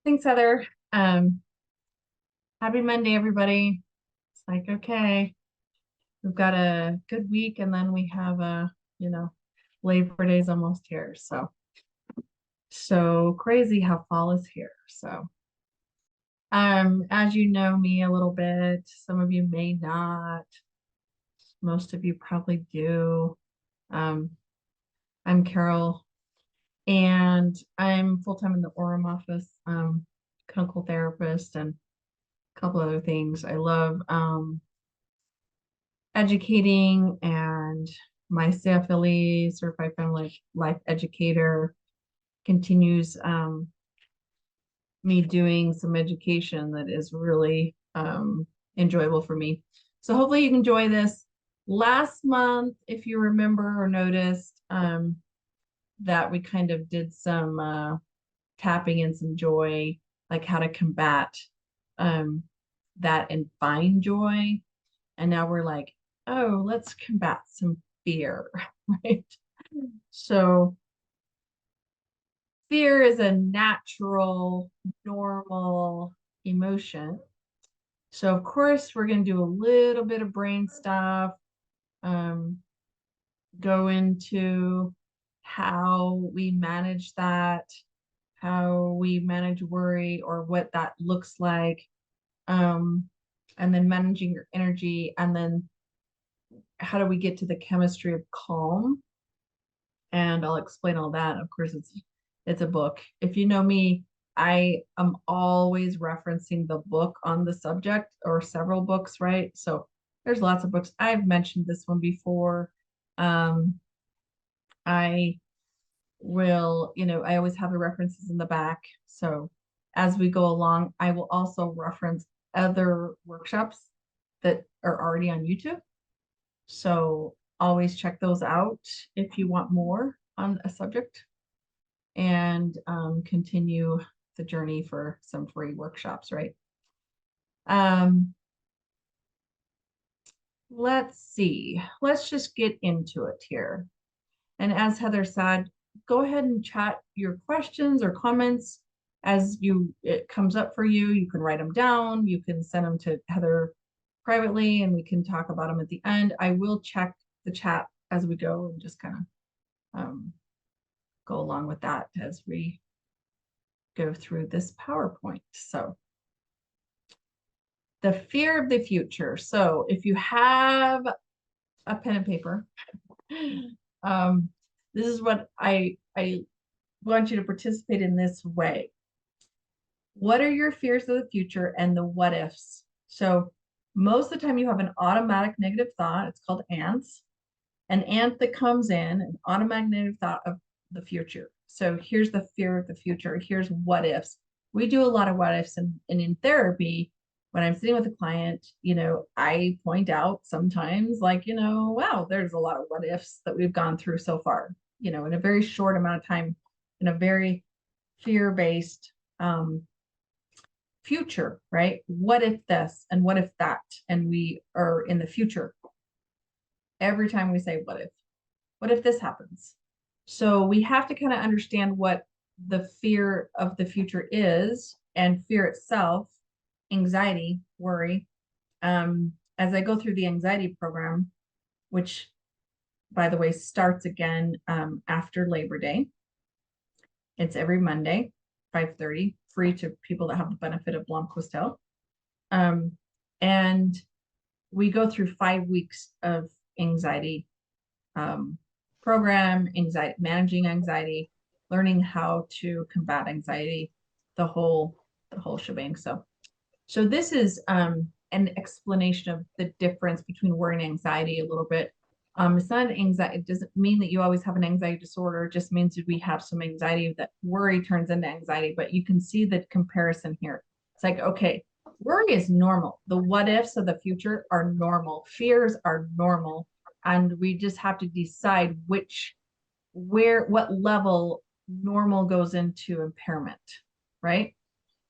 Thanks, Heather. Um, Happy Monday, everybody. It's like, okay, we've got a good week and then we have you know, Labor Day's almost here. So crazy how fall is here. As you know me a little bit, some of you may not, most of you probably do. Um, I'm Carol and I'm full-time in the Orem office, clinical therapist and a couple other things. I love educating, and my CFLE, Certified Family Life Educator, continues me doing some education that is really enjoyable for me. So hopefully you can enjoy this. Last month, if you remember or noticed, that we kind of did some tapping and some joy, like how to combat um, that and find joy. And now we're like, oh, let's combat some fear, right? So fear is a natural, normal emotion. So of course we're going to do a little bit of brain stuff, um, go into how we manage that, how we manage worry or what that looks like, um, and then managing your energy, and then how do we get to the chemistry of calm? And I'll explain all that. Of course, it's a book. If you know me, I am always referencing the book on the subject or several books, right? So there's lots of books. I've mentioned this one before. Um, I will, I always have the references in the back. So as we go along, I will also reference other workshops that are already on YouTube. So always check those out if you want more on a subject, and continue the journey for some free workshops, right? Um, let's see. Let's just get into it here. And as Heather said, go ahead and chat your questions or comments as it comes up for you. You can write them down. You can send them to Heather privately, and we can talk about them at the end. I will check the chat as we go and just kind of go along with that as we go through this PowerPoint. So the fear of the future. So if you have a pen and paper, um, this is what I want you to participate in this way. What are your fears of the future and the what ifs? So most of the time you have an automatic negative thought. It's called ants. An ant that comes in, an automatic negative thought of the future. So here's the fear of the future. Here's what ifs. We do a lot of what ifs, and in therapy, when I'm sitting with a client, I point out sometimes like, wow, there's a lot of what ifs that we've gone through so far, in a very short amount of time, in a very fear-based future, right? What if this and what if that? And we are in the future. Every time we say what if this happens? So we have to kind of understand what the fear of the future is, and fear itself, anxiety, worry. As I go through the anxiety program, which by the way starts again after Labor Day. It's every Monday, 5:30, free to people that have the benefit of Blomquist Health. And we go through 5 weeks of anxiety um, program, managing anxiety, learning how to combat anxiety, the whole shebang. So this is an explanation of the difference between worry and anxiety a little bit. It's not an anxiety. It doesn't mean that you always have an anxiety disorder. It just means that we have some anxiety, that worry turns into anxiety. But you can see the comparison here. It's like, okay, worry is normal. The what ifs of the future are normal. Fears are normal. And we just have to decide what level normal goes into impairment, right?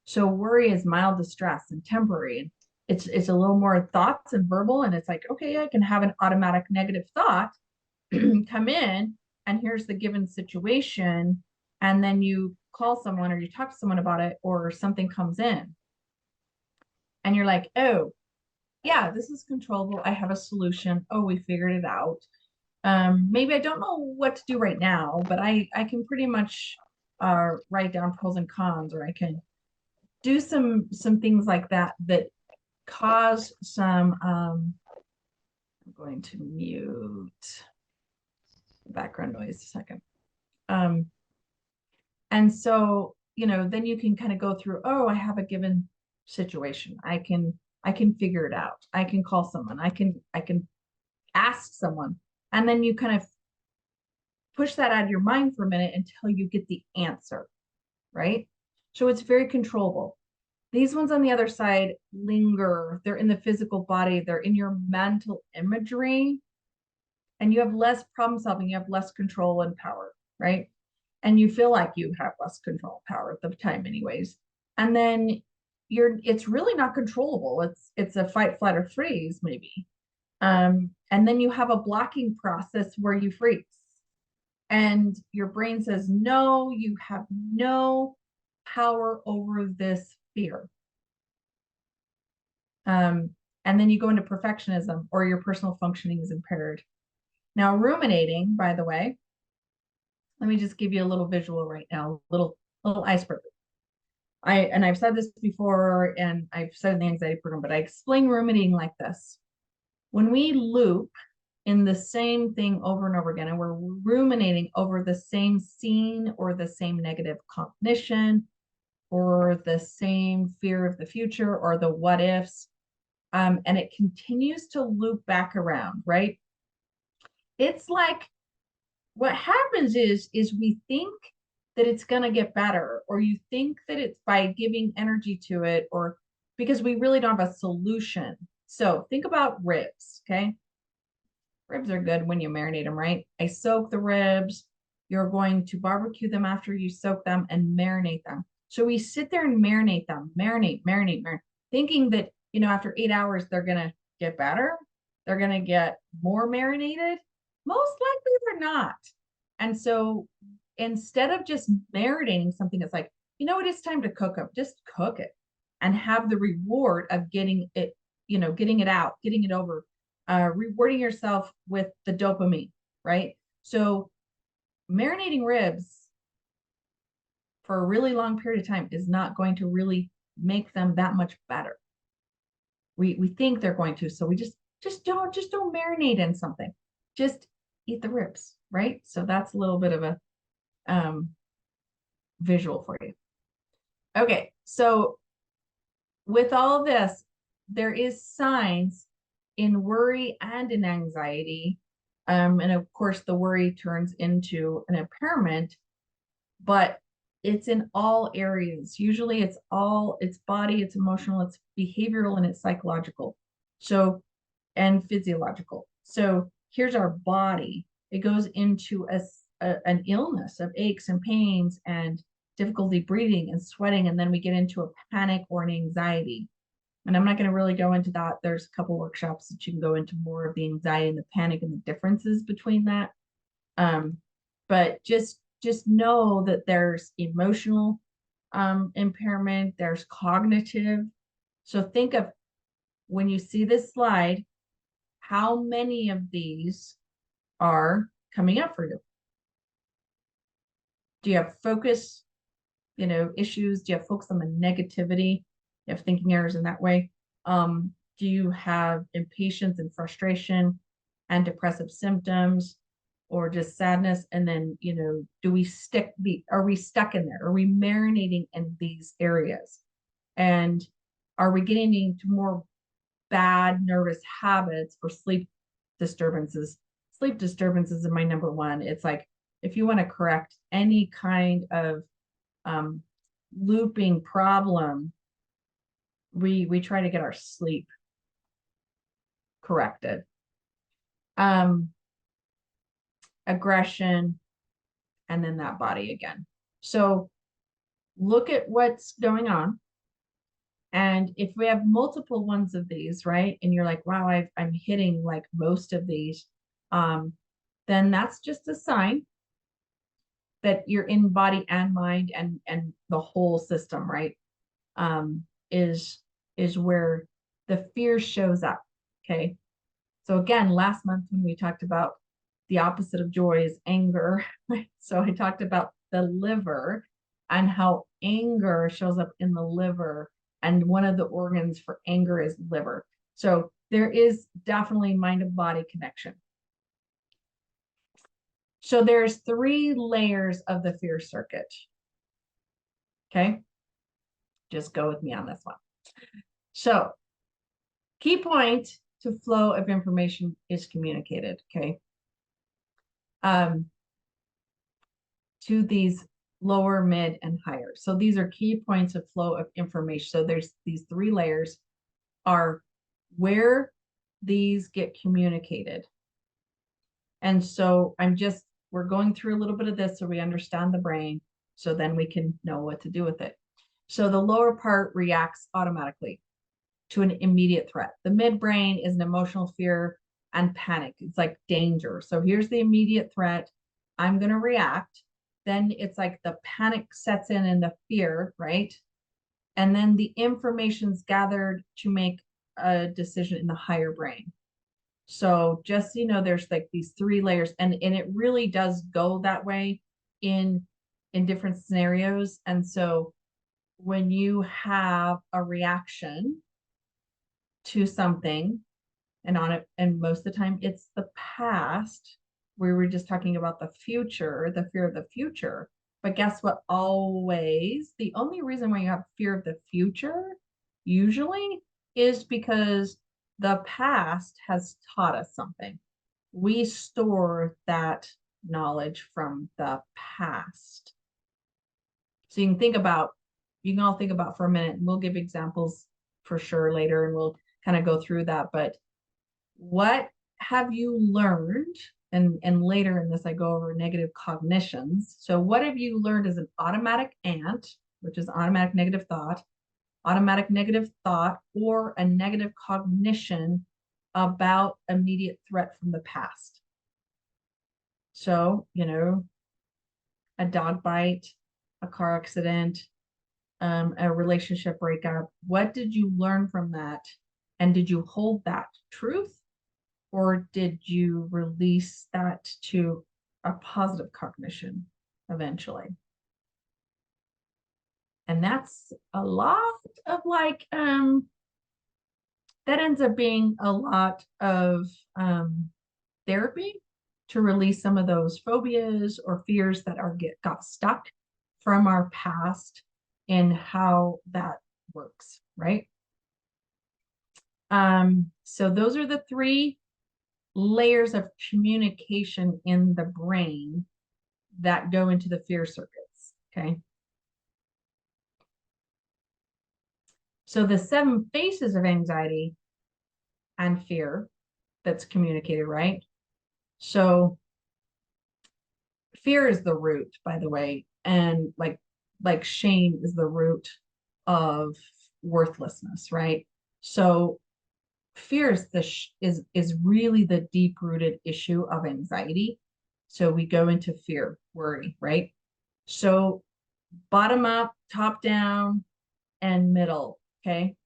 So worry is mild distress and temporary. And it's a little more thoughts and verbal. And it's like, okay, I can have an automatic negative thought come in, and here's the given situation. And then you call someone or you talk to someone about it, or something comes in and you're like, oh, yeah, this is controllable. I have a solution. Oh, we figured it out. Maybe I don't know what to do right now, but I can pretty much write down pros and cons, or I can do some things like that that cause some I'm going to mute the background noise a second. Um, and so, then you can kind of go through, oh, I have a given situation. I can figure it out. I can call someone. I can ask someone. And then you kind of push that out of your mind for a minute until you get the answer, right? So it's very controllable. These ones on the other side linger. They're in the physical body, they're in your mental imagery, and you have less problem solving, you have less control and power, right? And you feel like you have less control and power at the time, anyways. And then it's really not controllable. It's a fight, flight, or freeze, maybe. And then you have a blocking process where you freeze. And your brain says, no, you have no power over this fear. And then you go into perfectionism, or your personal functioning is impaired. Now, ruminating, by the way, let me just give you a little visual right now, little iceberg. I've said this before, and I've said in the anxiety program, but I explain ruminating like this. When we loop in the same thing over and over again, and we're ruminating over the same scene or the same negative cognition or the same fear of the future or the what ifs, and it continues to loop back around, right? It's like what happens is we think that it's going to get better, or you think that it's by giving energy to it, or because we really don't have a solution. So think about ribs, okay? Ribs are good when you marinate them, right? I soak the ribs. You're going to barbecue them after you soak them and marinate them. So we sit there and marinate them, marinate, thinking that, after 8 hours, they're going to get better. They're going to get more marinated. Most likely they're not. And so instead of just marinating something, it's like, it is time to cook them. Just cook it and have the reward of getting it, getting it out, getting it over, rewarding yourself with the dopamine, right? So marinating ribs for a really long period of time is not going to really make them that much better. We think they're going to, so we just don't marinate in something. Just eat the ribs, right? So that's a little bit of a visual for you. Okay, so with all of this, there is signs in worry and in anxiety. And of course, the worry turns into an impairment, but it's in all areas. Usually it's body, it's emotional, it's behavioral, and it's psychological. So, and physiological. So here's our body. It goes into an illness of aches and pains and difficulty breathing and sweating. And then we get into a panic or an anxiety. And I'm not going to really go into that. There's a couple workshops that you can go into more of the anxiety and the panic and the differences between that. But just know that there's emotional impairment, there's cognitive. So think of, when you see this slide, how many of these are coming up for you? Do you have focus, issues? Do you have focus on the negativity? You have thinking errors in that way? Do you have impatience and frustration and depressive symptoms, or just sadness? And then, are we stuck in there? Are we marinating in these areas? And are we getting into more bad nervous habits or sleep disturbances? Sleep disturbances is my number one. It's like, if you want to correct any kind of looping problem, we try to get our sleep corrected. Aggression, and then that body again. So look at what's going on. And if we have multiple ones of these, right, and you're like, wow, I'm hitting like most of these, then that's just a sign that you're in body and mind and the whole system, right? Is where the fear shows up. Okay. So again, last month when we talked about the opposite of joy is anger, right? So I talked about the liver and how anger shows up in the liver, and one of the organs for anger is liver. So there is definitely mind and body connection. So there's 3 layers of the fear circuit. Okay. Just go with me on this one. So key point to flow of information is communicated. Okay. To these lower, mid, and higher. So these are key points of flow of information. So there's these 3 layers are where these get communicated. And so we're going through a little bit of this so we understand the brain, so then we can know what to do with it. So the lower part reacts automatically to an immediate threat. The midbrain is an emotional fear and panic. It's like danger. So here's the immediate threat. I'm going to react. Then it's like the panic sets in and the fear, right? And then the information's gathered to make a decision in the higher brain. So just so you know, there's like these 3 layers, and it really does go that way in different scenarios. And so when you have a reaction to something and on it, and most of the time it's the past, we were just talking about the future, the fear of the future. But guess what? Always, the only reason why you have fear of the future usually is because the past has taught us something. We store that knowledge from the past. So you can all think about for a minute, and we'll give examples for sure later, and we'll kind of go through that. But what have you learned? And later in this, I go over negative cognitions. So what have you learned as an automatic ANT, which is automatic negative thought, or a negative cognition about immediate threat from the past? So, a dog bite, a car accident, a relationship breakup. What did you learn from that? And did you hold that truth? Or did you release that to a positive cognition eventually? And that's a lot of that ends up being a lot of therapy to release some of those phobias or fears that got stuck from our past and how that works, right? So those are the 3 layers of communication in the brain that go into the fear circuits. Okay. So the 7 phases of anxiety and fear that's communicated, right? So fear is the root, by the way, and like shame is the root of worthlessness, right? So fear is really the deep-rooted issue of anxiety. So we go into fear, worry, right? So bottom up, top down, and middle, okay?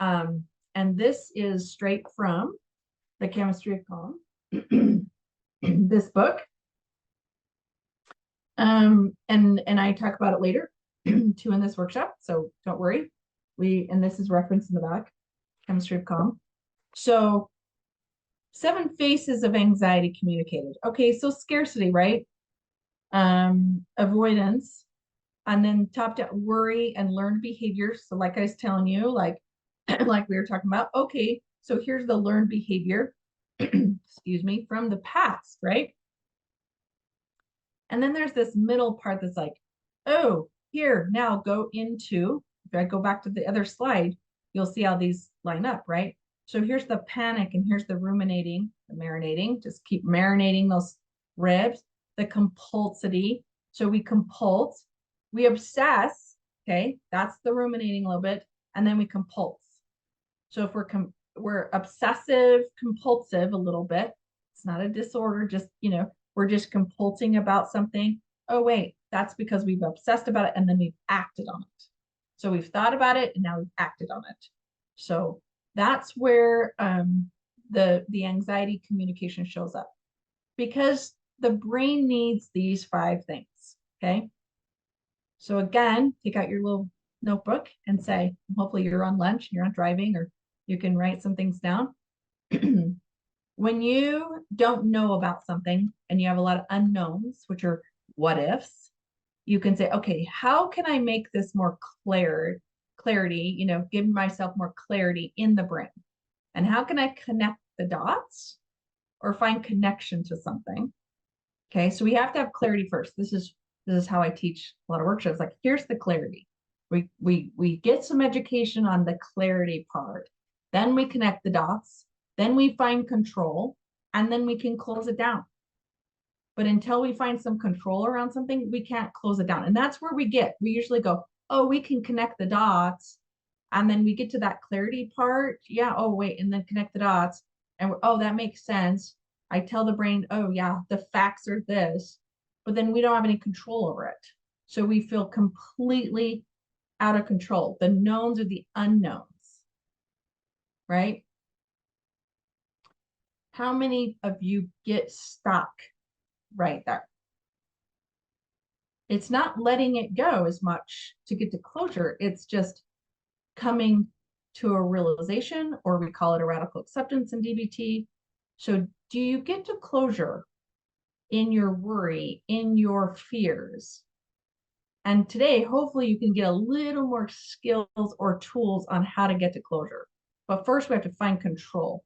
And this is straight from The Chemistry of Calm, this book. And I talk about it later too in this workshop, so don't worry. And this is referenced in the back, Chemistry of Calm. So 7 phases of anxiety communicated. Okay, so scarcity, right? Avoidance, and then top down worry and learned behavior. So like I was telling you, like we were talking about, okay, so here's the learned behavior, excuse me, from the past, right? And then there's this middle part that's like, oh, here, now go into, if I go back to the other slide, you'll see how these line up, right? So here's the panic, and here's the ruminating, the marinating, just keep marinating those ribs, the compulsivity. So we compulse, we obsess, okay, that's the ruminating a little bit, and then we compulse. So if we're obsessive compulsive a little bit, it's not a disorder, just, we're just compulsing about something. oh, wait, that's because we've obsessed about it and then we've acted on it. So we've thought about it and now we've acted on it. So that's where the anxiety communication shows up, because the brain needs these 5 things. Okay. So again, take out your little notebook and say, hopefully you're on lunch, you're not driving, or you can write some things down. When you don't know about something and you have a lot of unknowns, which are what ifs, you can say, okay, how can I make this more clarity, give myself more clarity in the brain? And how can I connect the dots or find connection to something? Okay, so we have to have clarity first. This is how I teach a lot of workshops. Like, here's the clarity. We get some education on the clarity part. Then we connect the dots. Then we find control, and then we can close it down. But until we find some control around something, we can't close it down. And that's where we usually go, oh, we can connect the dots. And then we get to that clarity part. Yeah, oh, wait, and then connect the dots. And oh, that makes sense. I tell the brain, oh, yeah, the facts are this, but then we don't have any control over it. So we feel completely out of control. The knowns are the unknowns, right? How many of you get stuck right there? It's not letting it go as much to get to closure. It's just coming to a realization, or we call it a radical acceptance in DBT. So do you get to closure in your worry, in your fears? And today, hopefully you can get a little more skills or tools on how to get to closure. But first we have to find control.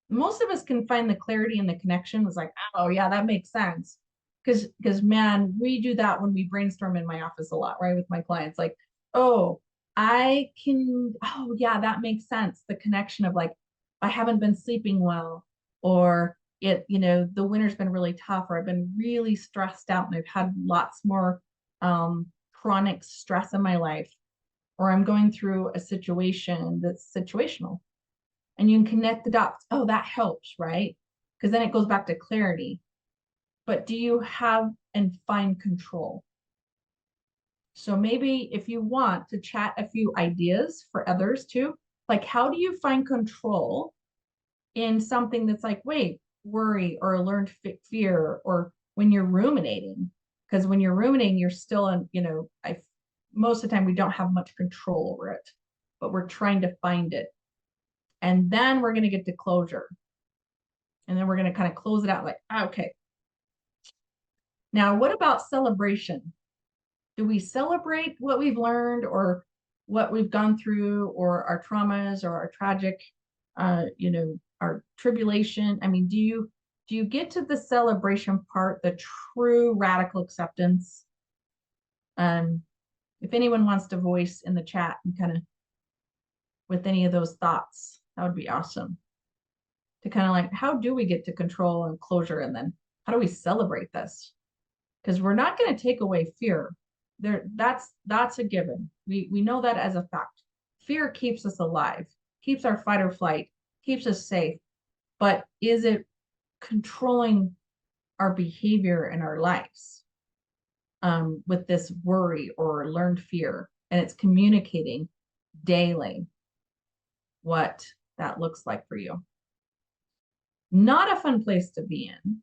Most of us can find the clarity and the connection. It's like, oh yeah, that makes sense. Because man, we do that when we brainstorm in my office a lot, right? With my clients, like, oh, oh yeah, that makes sense. The connection of like, I haven't been sleeping well, or the winter's been really tough, or I've been really stressed out and I've had lots more chronic stress in my life, or I'm going through a situation that's situational. And you can connect the dots. Oh, that helps, right? Because then it goes back to clarity. But do you have and find control? So maybe if you want to chat a few ideas for others too, like how do you find control in something that's like, wait, worry or a learned fear, or when you're ruminating? Because when you're ruminating, you're still in, most of the time we don't have much control over it, but we're trying to find it. And then we're going to get to closure. And then we're going to kind of close it out like, okay. Now, what about celebration? Do we celebrate what we've learned or what we've gone through, or our traumas, or our tragic, our tribulation? I mean, do you get to the celebration part, the true radical acceptance? If anyone wants to voice in the chat and kind of with any of those thoughts, that would be awesome. To kind of like, how do we get to control and closure, and then how do we celebrate this? Because we're not going to take away fear. That's a given. We know that as a fact. Fear keeps us alive, keeps our fight or flight, keeps us safe. But is it controlling our behavior in our lives with this worry or learned fear? And it's communicating daily what that looks like for you. Not a fun place to be in.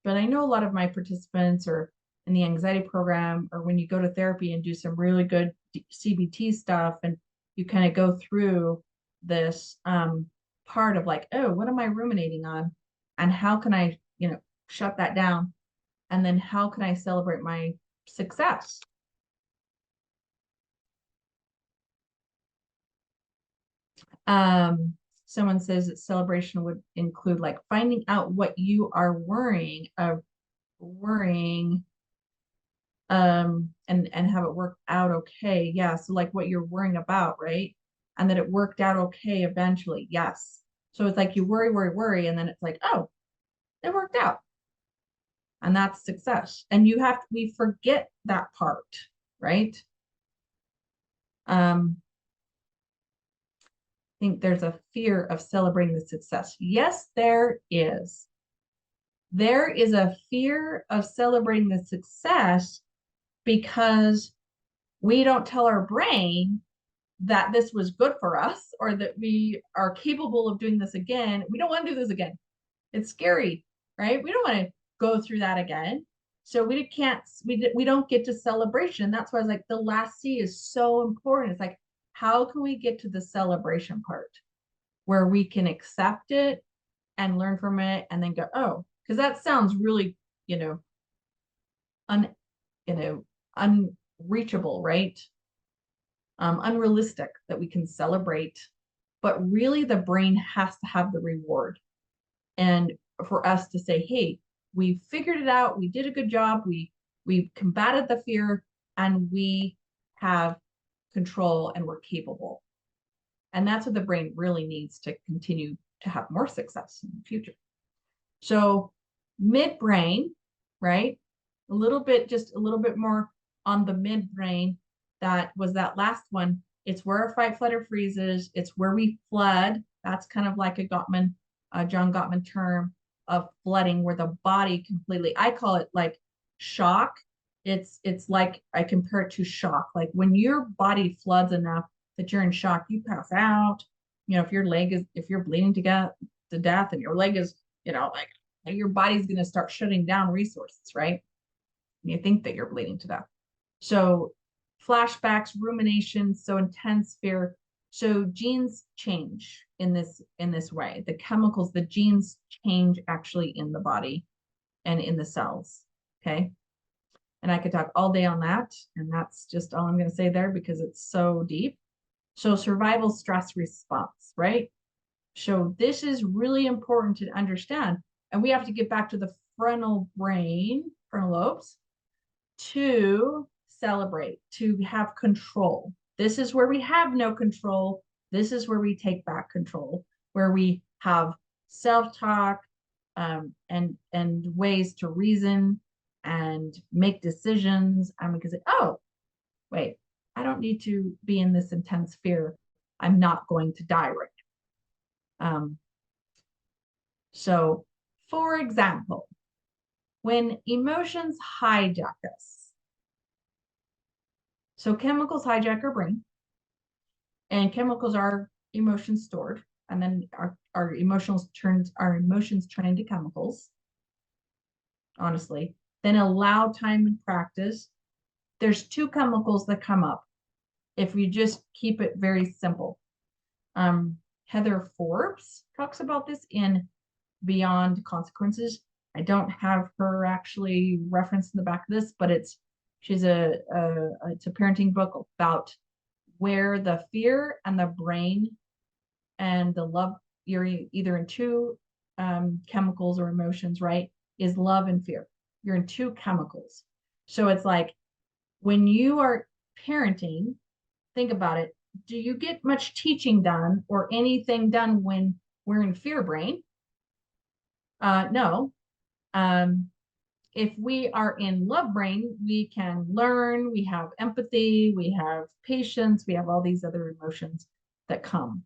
But I know a lot of my participants are in the anxiety program, or when you go to therapy and do some really good CBT stuff, and you kind of go through this part of like, oh, what am I ruminating on? And how can I, shut that down? And then how can I celebrate my success? Someone says that celebration would include like finding out what you are worrying and have it work out okay. Yeah, so like what you're worrying about, right? And that it worked out okay eventually. Yes. So it's like you worry, and then it's like, oh, it worked out. And that's success. And we forget that part, right? I think there's a fear of celebrating the success. Yes, there is. There is a fear of celebrating the success because we don't tell our brain that this was good for us or that we are capable of doing this again. We don't want to do this again. It's scary, right? We don't want to go through that again. So we don't get to celebration. That's why I was like, the last C is so important. It's like, how can we get to the celebration part where we can accept it and learn from it and then go, oh, because that sounds really, you know, un, you know, unreachable, right? Unrealistic that we can celebrate, but really the brain has to have the reward. And for us to say, hey, we figured it out, we did a good job, we combated the fear, and we have control and we're capable. And that's what the brain really needs to continue to have more success in the future. So midbrain, right? Just a little bit more on the midbrain. That was that last one. It's where our fight, flight, or freeze is. It's where we flood. That's kind of like a John Gottman term of flooding, where the body completely, I call it like shock. It's like I compare it to shock. Like when your body floods enough that you're in shock, you pass out. You know, if you're bleeding to death and your leg is, like your body's going to start shutting down resources, right? And you think that you're bleeding to death. So flashbacks, ruminations, so intense fear. So genes change in this way. The chemicals, the genes change actually in the body and in the cells. Okay. And I could talk all day on that. And that's just all I'm going to say there because it's so deep. So survival stress response, right? So this is really important to understand. And we have to get back to the frontal lobes to celebrate, to have control. This is where we have no control. This is where we take back control, where we have self-talk and ways to reason and make decisions. And we can say, oh, wait, I don't need to be in this intense fear. I'm not going to die right now. So, for example, when emotions hijack us, so chemicals hijack our brain, and chemicals are emotions stored, and then our emotions turn into chemicals. Honestly, then allow time and practice. There's two chemicals that come up if you just keep it very simple. Heather Forbes talks about this in Beyond Consequences. I don't have her actually referenced in the back of this, but it's a parenting book about where the fear and the brain and the love, you're either in two chemicals or emotions, right? Is love and fear. You're in two chemicals. So it's like when you are parenting, think about it. Do you get much teaching done or anything done when we're in fear brain? No. If we are in love brain, we can learn, we have empathy, we have patience, we have all these other emotions that come.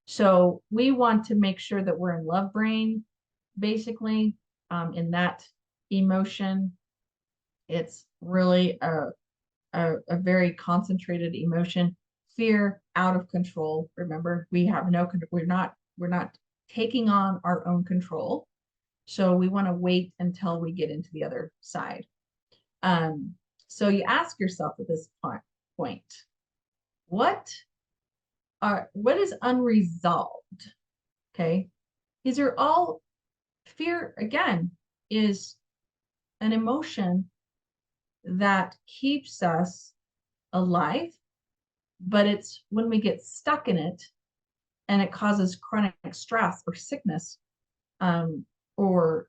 So we want to make sure that we're in love brain, basically, in that emotion. It's really a very concentrated emotion. Fear, out of control. Remember, we have no control. We're not taking on our own control. So we want to wait until we get into the other side. So you ask yourself at this point, what is unresolved? Okay. These are all fear, again, is an emotion that keeps us alive, but it's when we get stuck in it and it causes chronic stress or sickness or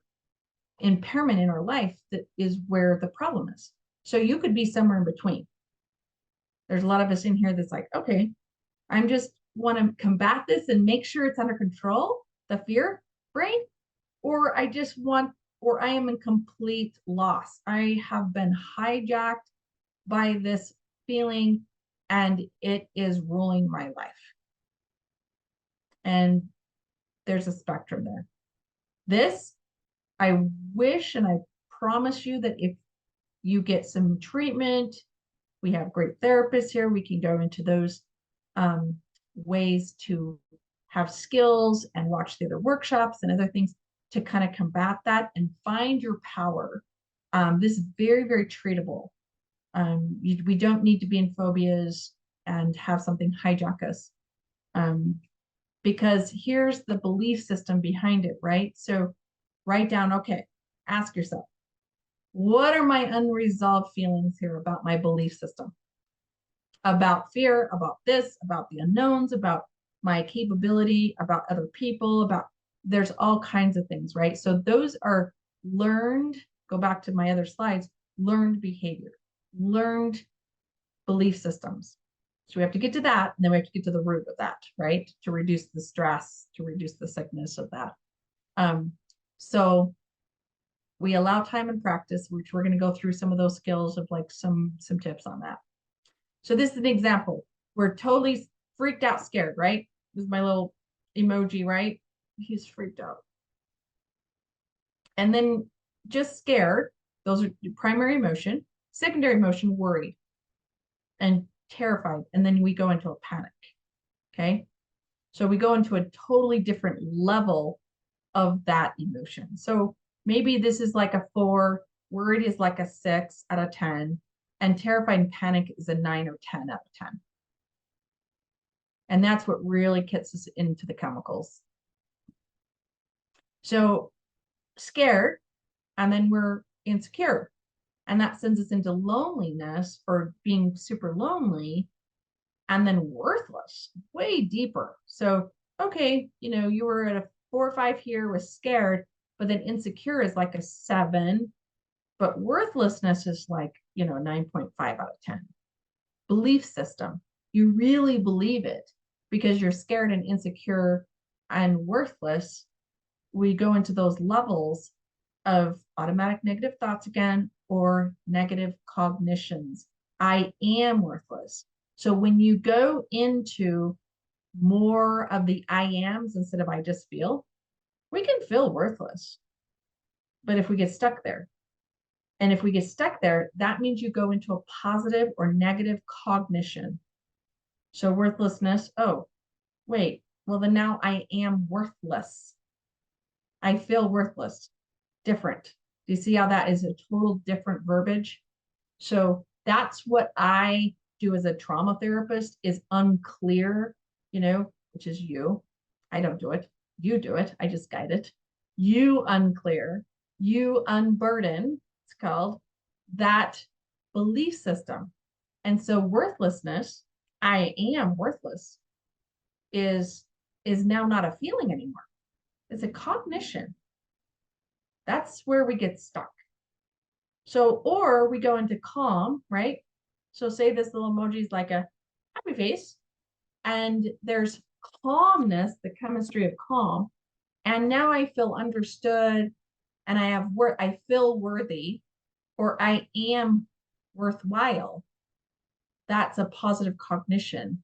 impairment in our life that is where the problem is. So you could be somewhere in between. There's a lot of us in here that's like, okay, I'm just want to combat this and make sure it's under control, the fear brain, or I am in complete loss. I have been hijacked by this feeling and it is ruling my life. And there's a spectrum there. This I wish and I promise you that if you get some treatment, we have great therapists here. We can go into those um, ways to have skills and watch the other workshops and other things to kind of combat that and find your power. This is very, very treatable. We don't need to be in phobias and have something hijack us. Because here's the belief system behind it, right? So write down, okay, ask yourself, what are my unresolved feelings here about my belief system? About fear, about this, about the unknowns, about my capability, about other people, about there's all kinds of things, right? So those are learned, go back to my other slides, learned behavior, learned belief systems. So we have to get to that, and then we have to get to the root of that, right? To reduce the stress, to reduce the sickness of that. So we allow time and practice, which we're going to go through some of those skills of like some tips on that. So this is an example. We're totally freaked out, scared, right? This is my little emoji, right? He's freaked out. And then just scared, those are primary emotion. Secondary emotion, worried and terrified. And then we go into a panic. Okay. So we go into a totally different level of that emotion. So maybe this is like a 4, worried is like a 6 out of 10, and terrified and panic is a 9 or 10 out of 10. And that's what really gets us into the chemicals. So scared, and then we're insecure. And that sends us into loneliness or being super lonely, and then worthless, way deeper. So, okay, you were at a 4 or 5 here, was scared, but then insecure is like a 7, but worthlessness is like, 9.5 out of 10. Belief system, you really believe it because you're scared and insecure and worthless. We go into those levels of automatic negative thoughts again, or negative cognitions. I am worthless. So when you go into more of the I ams instead of I just feel, we can feel worthless. But if we get stuck there, and if we get stuck there, that means you go into a positive or negative cognition. So worthlessness, oh, wait, well, then now I am worthless. I feel worthless, different. Do you see how that is a total different verbiage? So that's what I do as a trauma therapist is unclear, which is you. I don't do it. You do it. I just guide it. You unclear, you unburden, it's called, that belief system. And so worthlessness, I am worthless, is now not a feeling anymore. It's a cognition. That's where we get stuck. So, or we go into calm, right? So say this little emoji is like a happy face, and there's calmness, the chemistry of calm. And now I feel understood, and I feel worthy, or I am worthwhile. That's a positive cognition.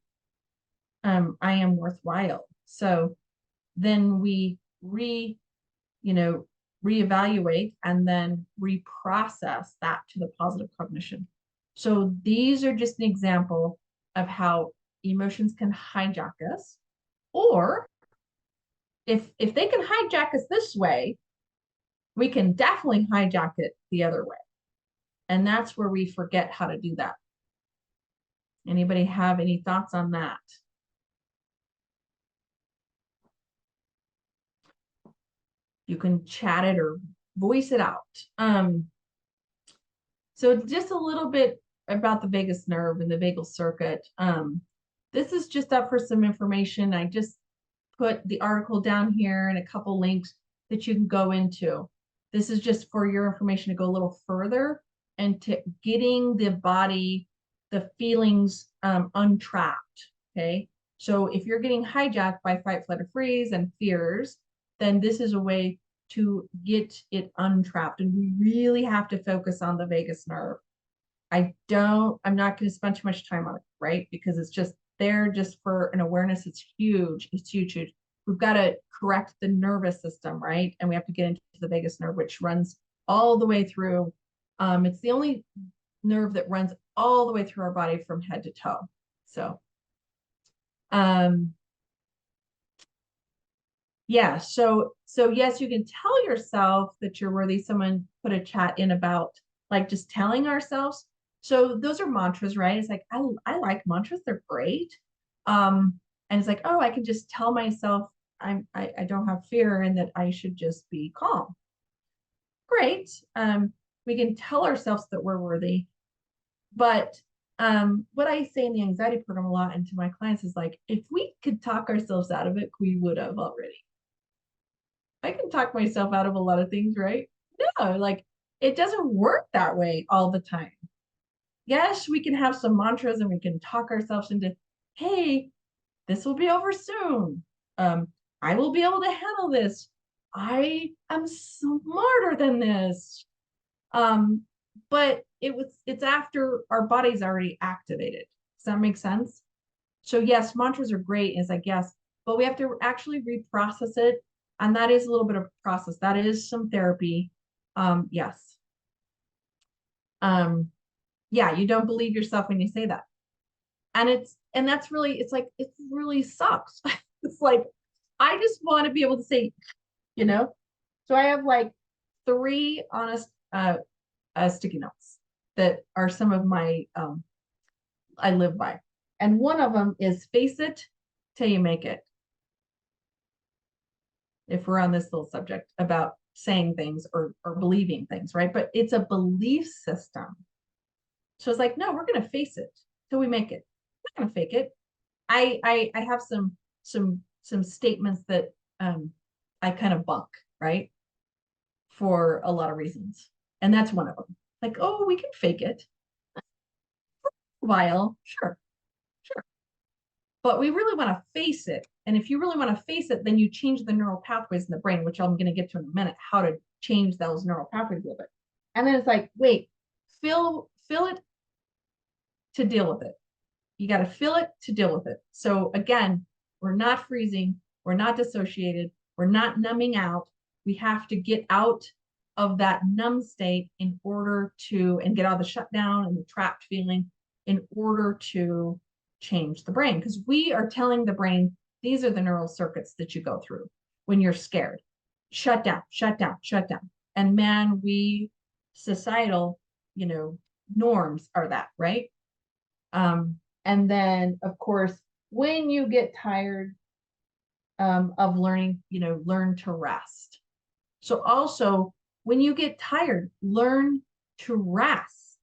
I am worthwhile. So then we reevaluate and then reprocess that to the positive cognition. So these are just an example of how emotions can hijack us, or if they can hijack us this way, we can definitely hijack it the other way. And that's where we forget how to do that. Anybody have any thoughts on that? You can chat it or voice it out. So just a little bit about the vagus nerve and the vagal circuit. This is just up for some information. I just put the article down here and a couple links that you can go into. This is just for your information to go a little further and to getting the body, the feelings untrapped, okay? So if you're getting hijacked by fight, flight, or freeze and fears, then this is a way to get it untrapped. And we really have to focus on the vagus nerve. I'm not going to spend too much time on it, right? Because it's just there just for an awareness. It's huge. It's huge, huge. we've got to correct the nervous system, right? And we have to get into the vagus nerve, which runs all the way through. It's the only nerve that runs all the way through our body from head to toe. So, yeah, so yes, you can tell yourself that you're worthy. Someone put a chat in about like just telling ourselves. So those are mantras, right? It's like I like mantras, they're great. And it's like, oh, I can just tell myself I don't have fear and that I should just be calm. Great. We can tell ourselves that we're worthy. But what I say in the anxiety program a lot and to my clients is like, if we could talk ourselves out of it, we would have already. I can talk myself out of a lot of things, right? No, like it doesn't work that way all the time. Yes, we can have some mantras and we can talk ourselves into, hey, this will be over soon. I will be able to handle this. I am smarter than this. Um, but it's after our body's already activated. Does that make sense? So yes, mantras are great. It's like, yes, but we have to actually reprocess it. And that is a little bit of a process. That is some therapy. Yes. Um, yeah, you don't believe yourself when you say that. And that's really, it's like, it really sucks. It's like, I just want to be able to say, you know, so I have like three honest sticky notes that are some of my I live by. And one of them is face it till you make it. If we're on this little subject about saying things or believing things, right? But it's a belief system. So it's like, no, we're gonna face it till we make it. We're not gonna fake it. I have some statements that I kind of bunk, right? For a lot of reasons. And that's one of them. Like, oh, we can fake it. A while, sure, sure. But we really want to face it. And if you really want to face it, then you change the neural pathways in the brain, which I'm going to get to in a minute, how to change those neural pathways a little bit. And then it's like, wait, feel it to deal with it. You got to feel it to deal with it. So again, we're not freezing, we're not dissociated, we're not numbing out. We have to get out of that numb state in order to, and get out of the shutdown and the trapped feeling in order to change the brain. Because we are telling the brain, these are the neural circuits that you go through when you're scared. Shut down, shut down, shut down. And man, we societal, norms are that, right? And then, of course, when you get tired of learning, learn to rest. So also, when you get tired, learn to rest.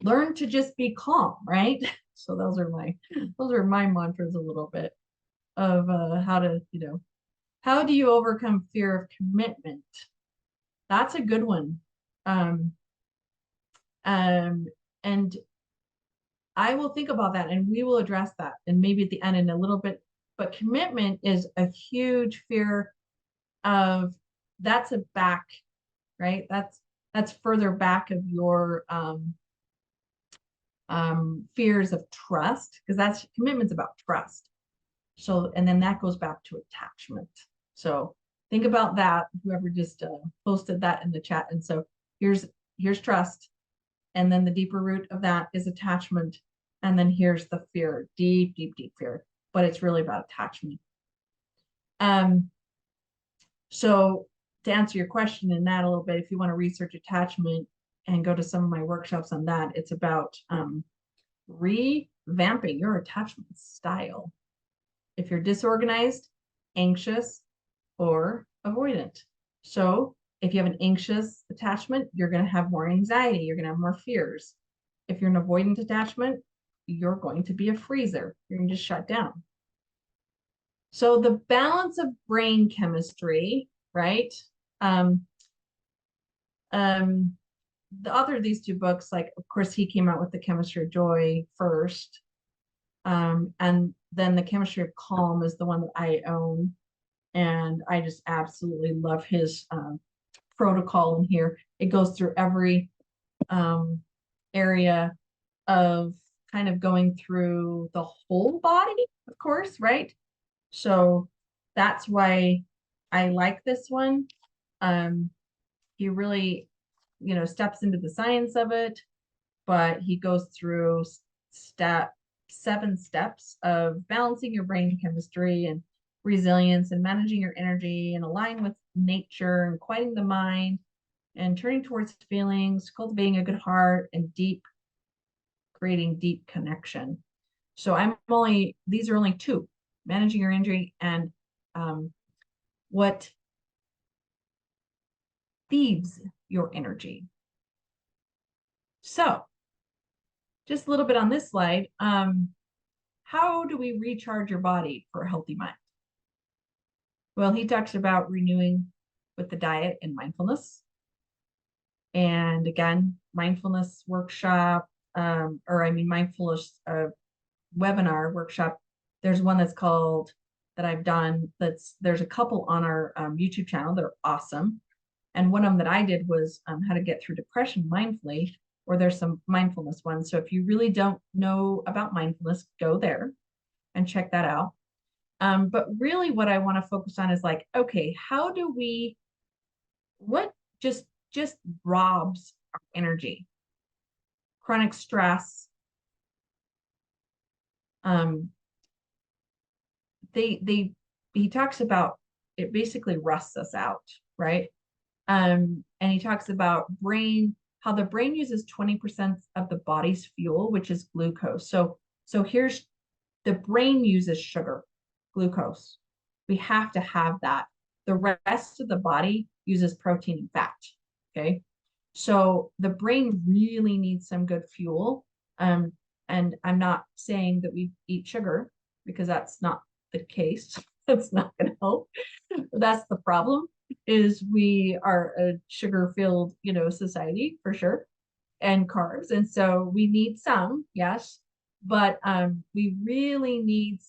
Learn to just be calm, right? So those are my mantras a little bit of how to, how do you overcome fear of commitment? That's a good one. Um, um, and I will think about that and we will address that and maybe at the end in a little bit. But commitment is a huge fear of that's a back, right? That's further back of your fears of trust, because that's commitment's about trust. So, and then that goes back to attachment. So think about that, whoever just posted that in the chat. And so here's trust. And then the deeper root of that is attachment. And then here's the fear, deep, deep, deep fear, but it's really about attachment. So to answer your question in that a little bit, if you want to research attachment and go to some of my workshops on that, it's about revamping your attachment style. If you're disorganized, anxious, or avoidant. So if you have an anxious attachment, you're going to have more anxiety, you're going to have more fears. If you're an avoidant attachment, you're going to be a freezer. You're going to just shut down. So the balance of brain chemistry, right? The author of these two books, like, of course, he came out with The Chemistry of Joy first. And then The Chemistry of Calm is the one that I own. And I just absolutely love his protocol in here. It goes through every area of kind of going through the whole body, of course, right? So that's why I like this one. He really, steps into the science of it, but he goes through step 7 steps of balancing your brain chemistry and resilience and managing your energy and aligning with nature and quieting the mind and turning towards feelings, cultivating a good heart and creating deep connection. So these are only 2, managing your energy and what feeds your energy. So just a little bit on this slide. How do we recharge your body for a healthy mind? Well, he talks about renewing with the diet and mindfulness. And again, mindfulness workshop, mindfulness webinar workshop. There's one that I've done there's a couple on our YouTube channel that are awesome. And one of them that I did was how to get through depression mindfully, or there's some mindfulness ones. So if you really don't know about mindfulness, go there and check that out. But really what I want to focus on is like, okay, what just robs our energy? Chronic stress. He talks about it basically rusts us out, right? And he talks about how the brain uses 20% of the body's fuel, which is glucose. So here's the brain uses sugar, glucose. We have to have that. The rest of the body uses protein and fat. Okay. So the brain really needs some good fuel. And I'm not saying that we eat sugar because that's not the case. That's not going to help. That's the problem, is we are a sugar-filled, society for sure, and carbs. And so we need some, yes, but we really need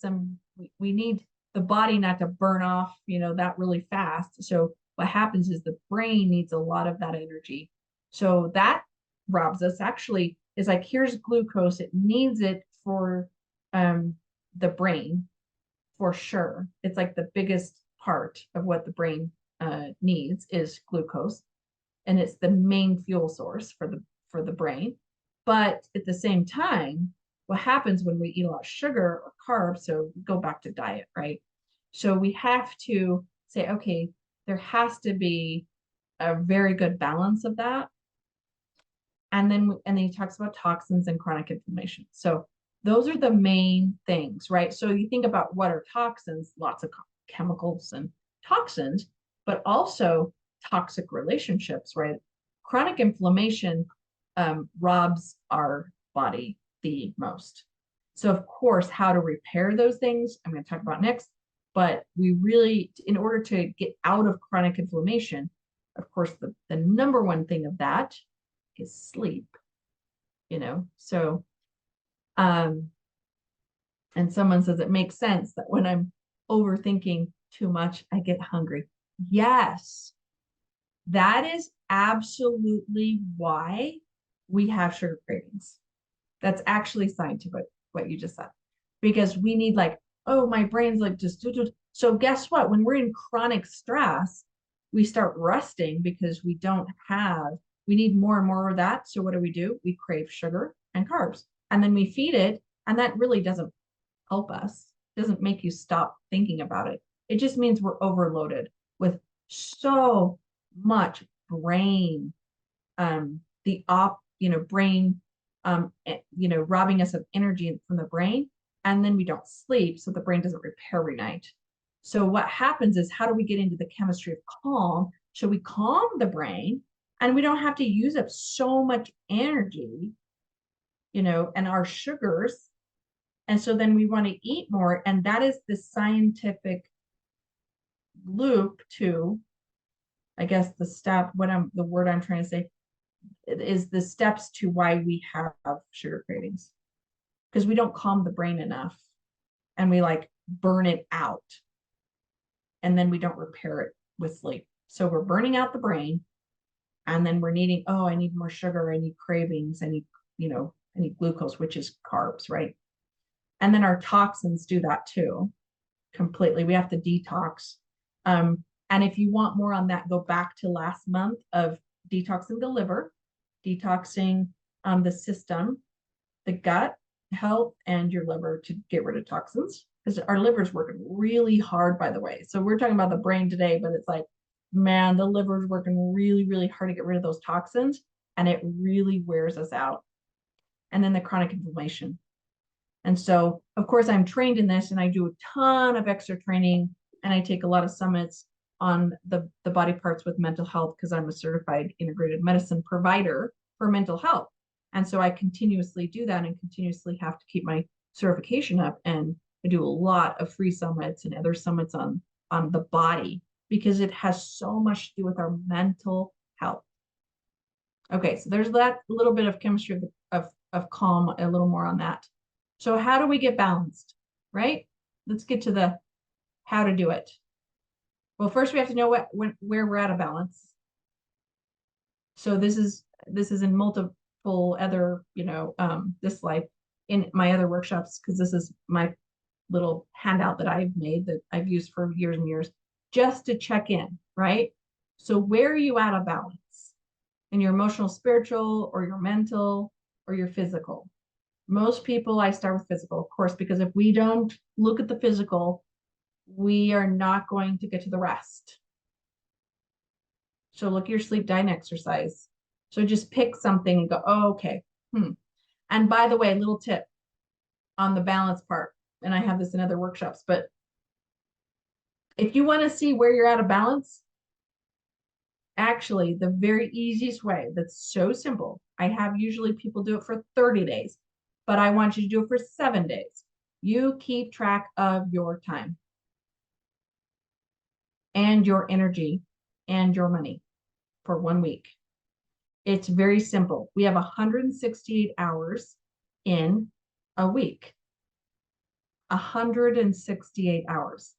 we need the body not to burn off, that really fast. So what happens is the brain needs a lot of that energy. So that robs us. Actually, is like, here's glucose. It needs it for the brain for sure. It's like the biggest part of what the brain needs is glucose, and it's the main fuel source for the brain. But at the same time, what happens when we eat a lot of sugar or carbs? So go back to diet, right? So we have to say, okay, there has to be a very good balance of that. And then he talks about toxins and chronic inflammation. So those are the main things, right? So you think about what are toxins, lots of chemicals and toxins, but also toxic relationships, right? Chronic inflammation robs our body the most. So of course, how to repair those things, I'm going to talk about next, but we really, in order to get out of chronic inflammation, of course, the number one thing of that is sleep, so and someone says it makes sense that when I'm overthinking too much, I get hungry. Yes, that is absolutely why we have sugar cravings. That's actually scientific, what you just said, because we need like, oh, my brain's like just so guess what? When we're in chronic stress, we start rusting because we need more and more of that. So what do? We crave sugar and carbs, and then we feed it, and that really doesn't help us. It doesn't make you stop thinking about it. It just means we're overloaded with so much brain, brain, robbing us of energy from the brain, and then we don't sleep, so the brain doesn't repair every night. So what happens is, how do we get into the chemistry of calm? So we calm the brain, and we don't have to use up so much energy, and our sugars. And so then we want to eat more, and that is the scientific loop to, I guess, the word I'm trying to say is the steps to why we have sugar cravings, because we don't calm the brain enough, and we like burn it out, and then we don't repair it with sleep. So we're burning out the brain, and then we're needing, I need more sugar, I need cravings, I need glucose, which is carbs, right? And then our toxins do that too, completely. We have to detox. And if you want more on that, go back to last month of detoxing the liver, detoxing the system, the gut health, and your liver to get rid of toxins. Because our liver's working really hard, by the way. So we're talking about the brain today, but it's like, man, the liver's working really, really hard to get rid of those toxins, and it really wears us out. And then the chronic inflammation. And so, of course, I'm trained in this, and I do a ton of extra training, and I take a lot of summits on the body parts with mental health because I'm a certified integrated medicine provider for mental health. And so I continuously do that and continuously have to keep my certification up. And I do a lot of free summits and other summits on the body because it has so much to do with our mental health. Okay, so there's that little bit of chemistry of calm, a little more on that. So how do we get balanced, right? Let's get to the how to do it. Well, first we have to know where we're out of balance. So this is in multiple other, this life in my other workshops, because this is my little handout that I've made that I've used for years and years, just to check in, right? So where are you out of balance? In your emotional, spiritual, or your mental, or your physical? Most people, I start with physical, of course, because if we don't look at the physical, we are not going to get to the rest. So look at your sleep, diet, and exercise. So just pick something and go, oh, okay. And by the way, little tip on the balance part, and I have this in other workshops, but if you want to see where you're out of balance, actually, the very easiest way that's so simple, I have usually people do it for 30 days, but I want you to do it for 7 days. You keep track of your time and your energy and your money for 1 week. It's very simple. We have 168 hours in a week. 168 hours.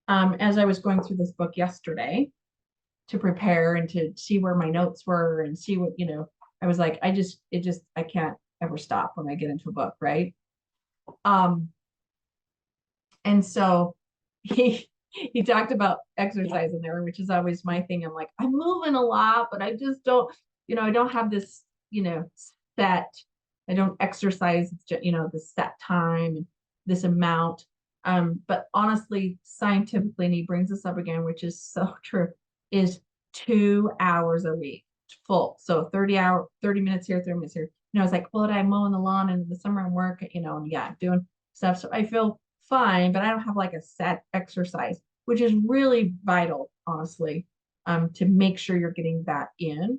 As I was going through this book yesterday to prepare and to see where my notes were and see what, I was like, I can't ever stop when I get into a book, right? And so he talked about exercise in there, which is always my thing. I'm like, I'm moving a lot, but I just don't, I don't have this, set. I don't exercise, this set time and this amount. But honestly, scientifically, and he brings this up again, which is so true, is 2 hours a week full. So 30 minutes here, 30 minutes here. I was like, well, I'm mowing the lawn, and in the summer I'm working, and yeah, doing stuff. So I feel fine, but I don't have like a set exercise, which is really vital, honestly, to make sure you're getting that in.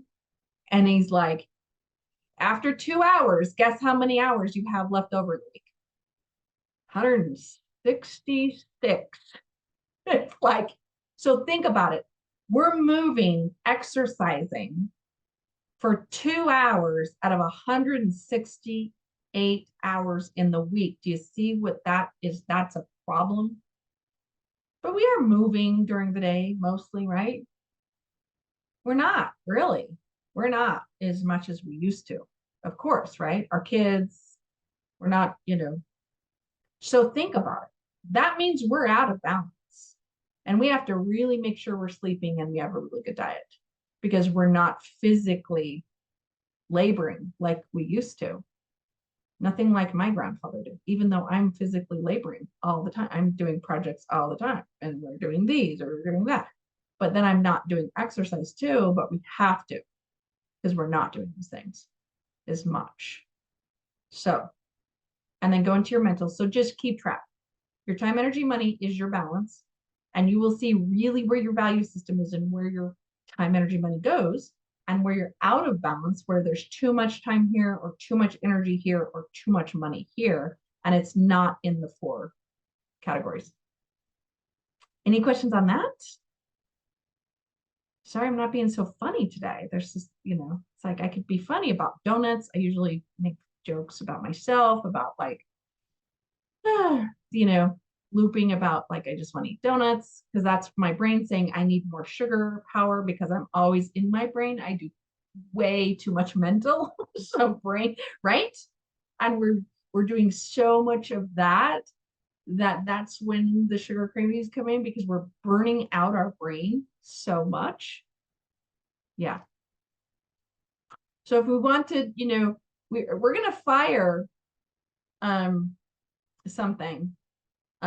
And he's like, after 2 hours, guess how many hours you have left over the week? 166. It's like, so think about it. We're moving, exercising for 2 hours out of 168 hours in the week. Do you see what that is? That's a problem. But we are moving during the day mostly, right? We're not really. We're not as much as we used to, of course, right? Our kids, we're not, So think about it. That means we're out of balance. And we have to really make sure we're sleeping and we have a really good diet because we're not physically laboring like we used to. Nothing like my grandfather did, even though I'm physically laboring all the time. I'm doing projects all the time, and we're doing these or we're doing that. But then I'm not doing exercise too, but we have to because we're not doing these things as much. So, and then go into your mental. So just keep track. Your time, energy, money is your balance. And you will see really where your value system is and where your time, energy, money goes, and where you're out of balance, where there's too much time here or too much energy here or too much money here. And it's not in the 4 categories. Any questions on that? Sorry, I'm not being so funny today. There's just, it's like I could be funny about donuts. I usually make jokes about myself, about like, looping about like I just want to eat donuts because that's my brain saying I need more sugar power because I'm always in my brain. I do way too much mental so brain, right? And we're doing so much of that that's when the sugar cravings come in because we're burning out our brain so much. Yeah. So if we want to, we're gonna fire um something,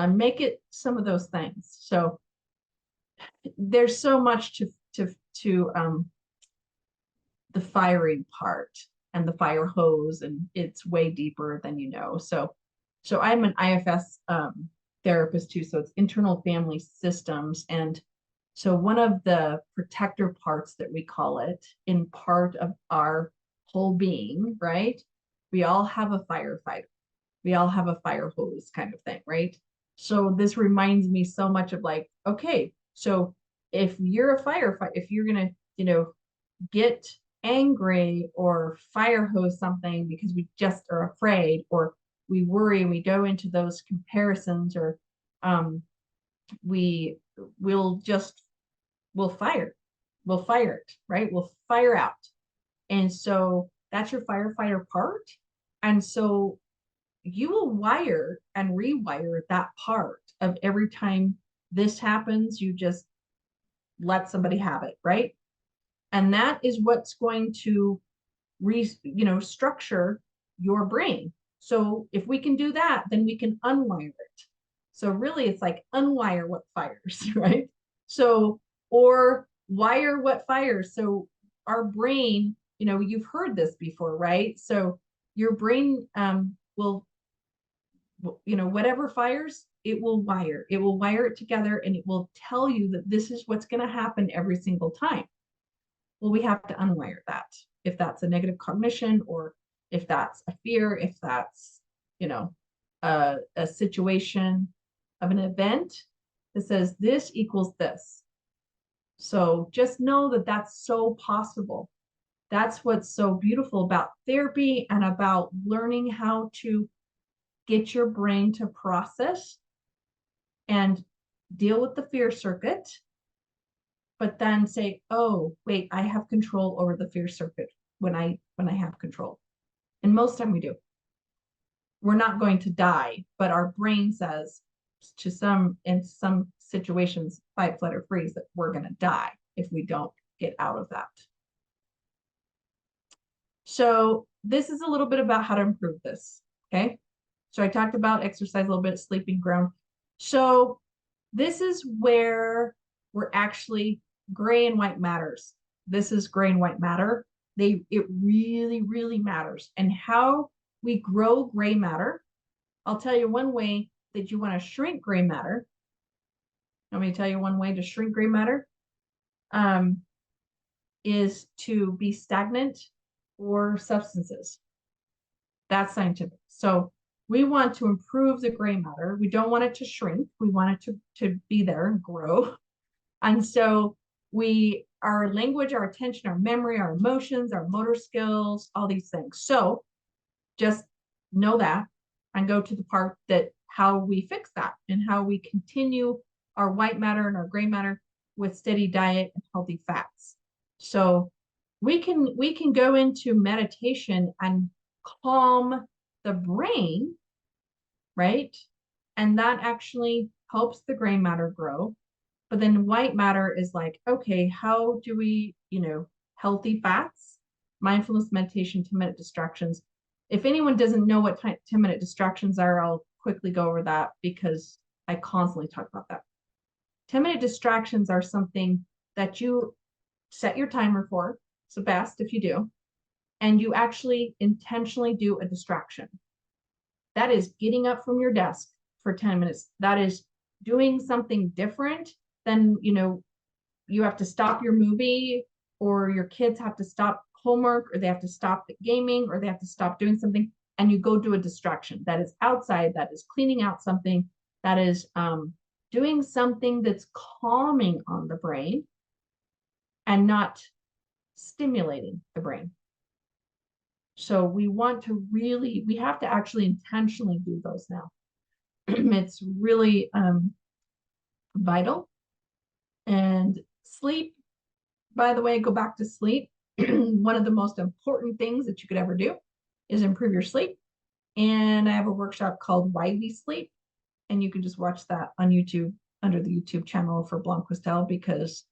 make it some of those things. So there's so much to the firing part and the fire hose, and it's way deeper than you know. So I'm an IFS therapist too, so it's internal family systems. And so one of the protector parts that we call it in part of our whole being, right? We all have a firefighter. We all have a fire hose kind of thing, right? So this reminds me so much of like, okay, so if you're a firefighter, if you're gonna, get angry or fire hose something because we just are afraid, or we worry and we go into those comparisons, or um, we will just we'll fire we'll fire it, right? We'll fire out. And so that's your firefighter part. And so you will wire and rewire that part of every time this happens, you just let somebody have it, right? And that is what's going to structure your brain. So if we can do that, then we can unwire it. So really it's like unwire what fires, right? So, or wire what fires. So our brain, you've heard this before, right? So your brain will, whatever fires, it will wire it together, and it will tell you that this is what's going to happen every single time. Well, we have to unwire that. If that's a negative cognition, or if that's a fear, if that's, a situation of an event that says this equals this. So just know that that's so possible. That's what's so beautiful about therapy and about learning how to get your brain to process and deal with the fear circuit, but then say, oh, wait, I have control over the fear circuit when I have control. And most time we do. We're not going to die, but our brain says in some situations, fight, flight, or freeze, that we're going to die if we don't get out of that. So this is a little bit about how to improve this. Okay. So I talked about exercise a little bit, sleeping, ground. So this is where we're actually gray and white matters. This is gray and white matter. It really, really matters. And how we grow gray matter, I'll tell you one way that you want to shrink gray matter. Let me tell you one way to shrink gray matter is to be stagnant or substances. That's scientific. So we want to improve the gray matter. We don't want it to shrink. We want it to be there and grow. And so our language, our attention, our memory, our emotions, our motor skills, all these things. So just know that and go to the part that how we fix that and how we continue our white matter and our gray matter with steady diet and healthy fats. So we can go into meditation and calm the brain, right? And that actually helps the gray matter grow. But then white matter is like, okay, how do we, healthy fats, mindfulness, meditation, 10-minute distractions. If anyone doesn't know what 10-minute distractions are, I'll quickly go over that because I constantly talk about that. 10-minute distractions are something that you set your timer for. It's the best if you do. And you actually intentionally do a distraction. That is getting up from your desk for 10 minutes. That is doing something different than, you have to stop your movie, or your kids have to stop homework, or they have to stop the gaming, or they have to stop doing something, and you go do a distraction that is outside, that is cleaning out something, that is doing something that's calming on the brain and not stimulating the brain. So we have to actually intentionally do those now. It's really vital. And sleep, by the way, go back to sleep. One of the most important things that you could ever do is improve your sleep. And I have a workshop called Why We Sleep. and you can just watch that on YouTube under the YouTube channel for Blanc-Questel, because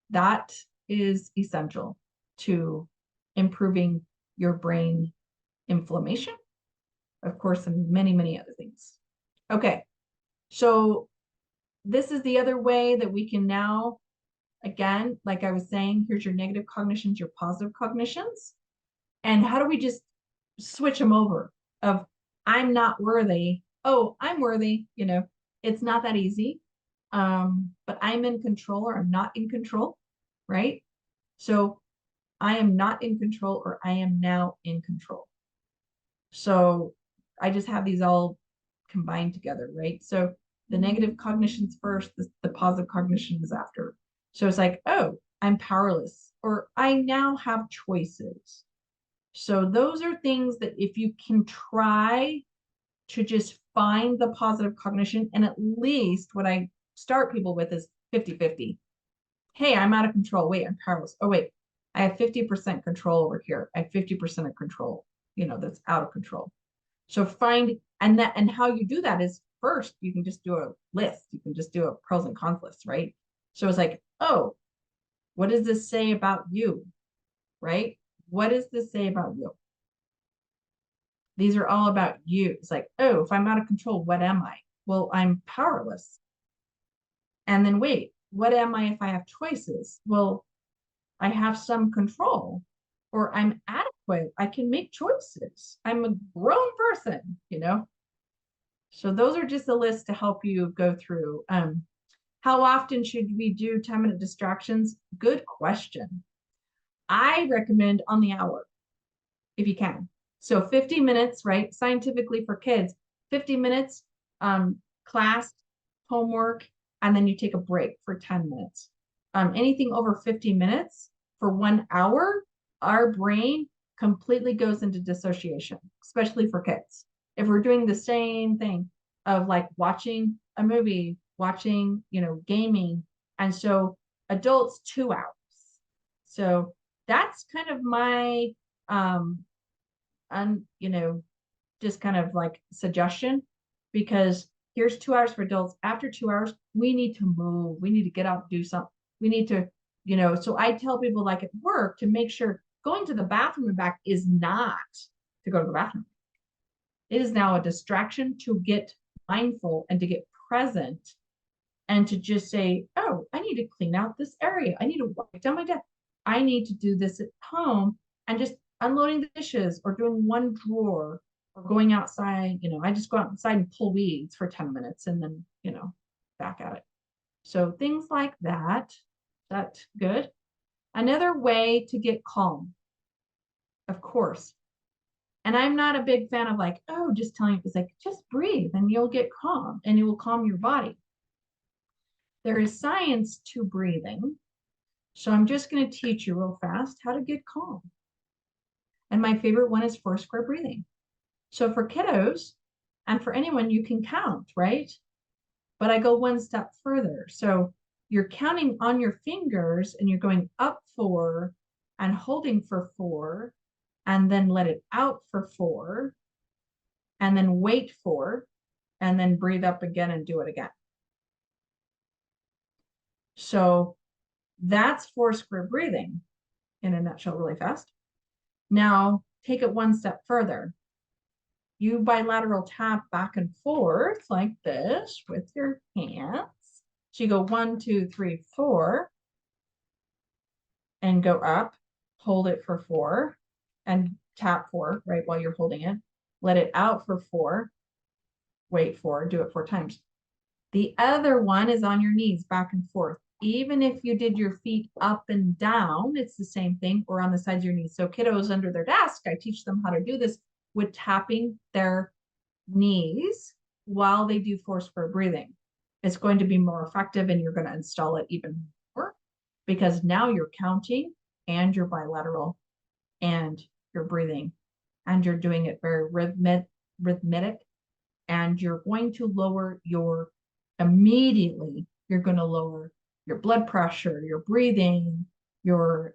that is essential to improving your brain inflammation, of course, and many, many other things. Okay, so this is the other way that we can now, again, like I was saying, here's your negative cognitions, your positive cognitions. And how do we just switch them over of I'm not worthy. Oh, I'm worthy. It's not that easy. But I'm in control or I'm not in control, right? So I am not in control or I am now in control. So I just have these all combined together, right? So the negative cognitions first, the positive cognition is after. So it's like, oh, I'm powerless, or I now have choices. So those are things that if you can try to just find the positive cognition, and at least what I start people with is 50-50. Hey, I'm out of control. Wait, I'm powerless. Oh, wait, I have 50% control over here. I have 50% of control, that's out of control. So find, and how you do that is first, you can just do a list. You can just do a pros and cons list, right? So it's like, oh, what does this say about you? Right? What does this say about you? These are all about you. It's like, oh, if I'm out of control, what am I? Well, I'm powerless. And then wait, what am I if I have choices? Well, I have some control, or I'm adequate. I can make choices. I'm a grown person. So those are just a list to help you go through. How often should we do 10-minute distractions? Good question. I recommend on the hour if you can. So 50 minutes, right? Scientifically for kids, 50 minutes, class, homework, and then you take a break for 10 minutes. Anything over 50 minutes for 1 hour, our brain completely goes into dissociation, especially for kids. If we're doing the same thing of like watching a movie, watching, gaming, and so adults 2 hours. So that's kind of my just kind of like suggestion, because here's 2 hours for adults. After 2 hours, we need to move. We need to get out and do something. We need to, so I tell people like at work to make sure going to the bathroom and back is not to go to the bathroom. It is now a distraction to get mindful and to get present and to just say, oh, I need to clean out this area. I need to wipe down my desk. I need to do this at home, and just unloading the dishes or doing one drawer or going outside. I just go outside and pull weeds for 10 minutes and then, back at it. So things like that. That's good. Another way to get calm, of course. And I'm not a big fan of like, oh, just telling you, it's like, just breathe and you'll get calm and it will calm your body. There is science to breathing. So I'm just going to teach you real fast how to get calm. And my favorite one is 4 square breathing. So for kiddos and for anyone, you can count, right? But I go one step further. So you're counting on your fingers and you're going up 4 and holding for 4, and then let it out for 4, and then wait 4, and then breathe up again and do it again. So that's 4 square breathing in a nutshell, really fast. Now take it one step further. You bilateral tap back and forth like this with your hands. So you go 1, 2, 3, 4, and go up, hold it for 4, and tap 4, right, while you're holding it. Let it out for 4, wait 4, do it 4 times. The other one is on your knees, back and forth. Even if you did your feet up and down, it's the same thing, or on the sides of your knees. So kiddos under their desk, I teach them how to do this with tapping their knees while they do 4 square breathing. It's going to be more effective, and you're going to install it even more, because now you're counting and you're bilateral and you're breathing and you're doing it very rhythmic, and you're going to lower your immediately, you're going to lower your blood pressure, your breathing, your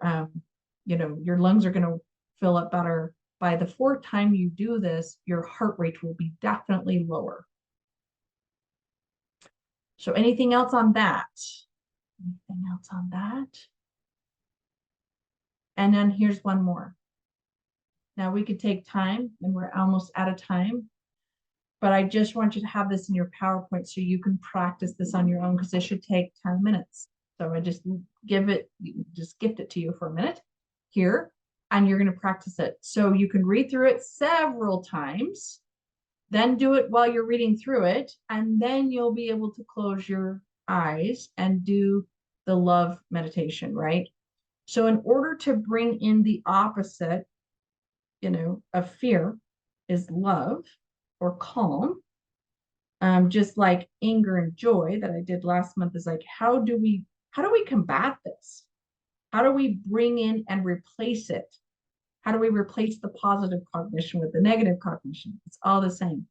your lungs are going to fill up better. By the 4th time you do this, your heart rate will be definitely lower. So anything else on that? Anything else on that? And then here's one more. Now we could take time, and we're almost out of time, but I just want you to have this in your PowerPoint so you can practice this on your own, because it should take 10 minutes. So I just gift it to you for a minute here, and you're going to practice it. So you can read through it several times, then do it while you're reading through it, and then you'll be able to close your eyes and do the love meditation, right? So in order to bring in the opposite, of fear is love or calm. Just like anger and joy that I did last month is like, how do we combat this? How do we bring in and replace it? How do we replace the positive cognition with the negative cognition? It's all the same,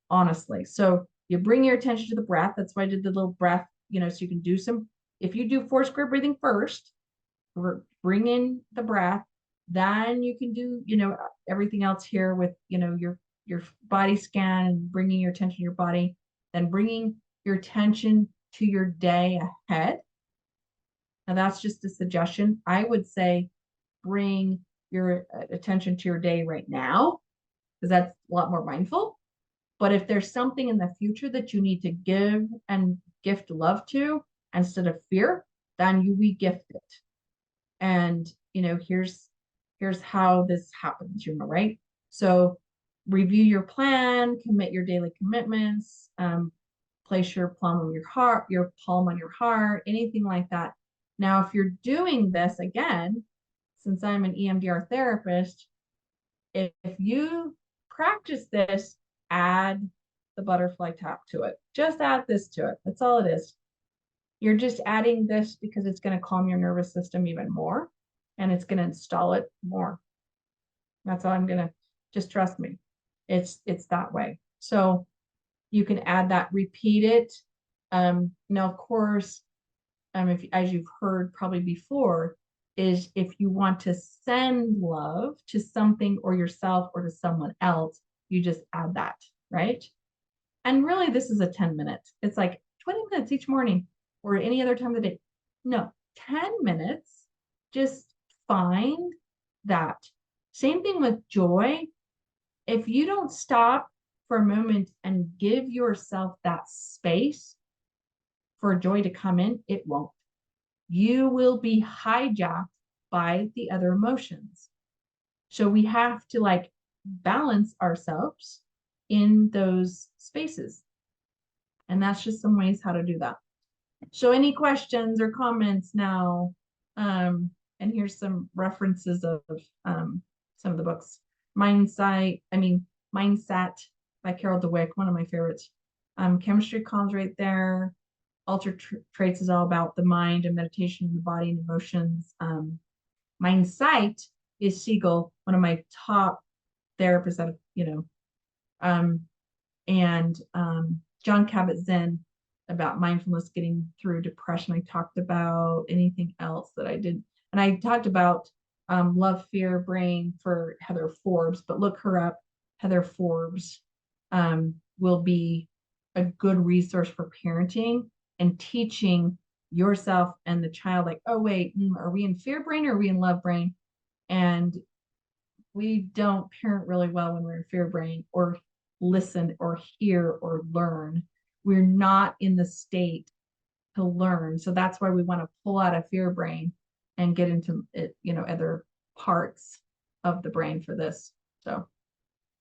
honestly. So you bring your attention to the breath. That's why I did the little breath, so you can do if you do 4 square breathing first, bring in the breath, then you can do, everything else here with, your body scan and bringing your attention to your body, then bringing your attention to your day ahead. Now that's just a suggestion. I would say bring your attention to your day right now, because that's a lot more mindful. But if there's something in the future that you need to give and gift love to instead of fear, then you re-gift it. And here's how this happens, right? So review your plan, commit your daily commitments, place your palm on your heart, anything like that. Now, if you're doing this again, since I'm an EMDR therapist, if you practice this, add the butterfly tap to it. Just add this to it. That's all it is. You're just adding this because it's going to calm your nervous system even more, and it's going to install it more. That's all I'm going to, just trust me. It's that way. So you can add that, repeat it. Now, of course, if, as you've heard probably before, is if you want to send love to something or yourself or to someone else, you just add that, right? And really, this is a 10 minute. It's like 20 minutes each morning or any other time of the day. No, 10 minutes, just find that. Same thing with joy. If you don't stop for a moment and give yourself that space for joy to come in, it won't. You will be hijacked by the other emotions. So we have to balance ourselves in those spaces. And that's just some ways how to do that. So any questions or comments now? And here's some references of some of the books. Mindset by Carol Dweck, one of my favorites. Chemistry Calms right there. Altered Traits is all about the mind and meditation, the body and emotions. Mindsight is Siegel, one of my top therapists that, and John Kabat-Zinn about mindfulness getting through depression. I talked about anything else that I did. And I talked about Love, Fear, Brain for Heather Forbes, but look her up. Heather Forbes will be a good resource for parenting and teaching yourself and the child, like, oh, wait, are we in fear brain or are we in love brain? And we don't parent really well when we're in fear brain or listen or hear or learn. We're not in the state to learn. So that's why we want to pull out of fear brain and get into it, other parts of the brain for this. So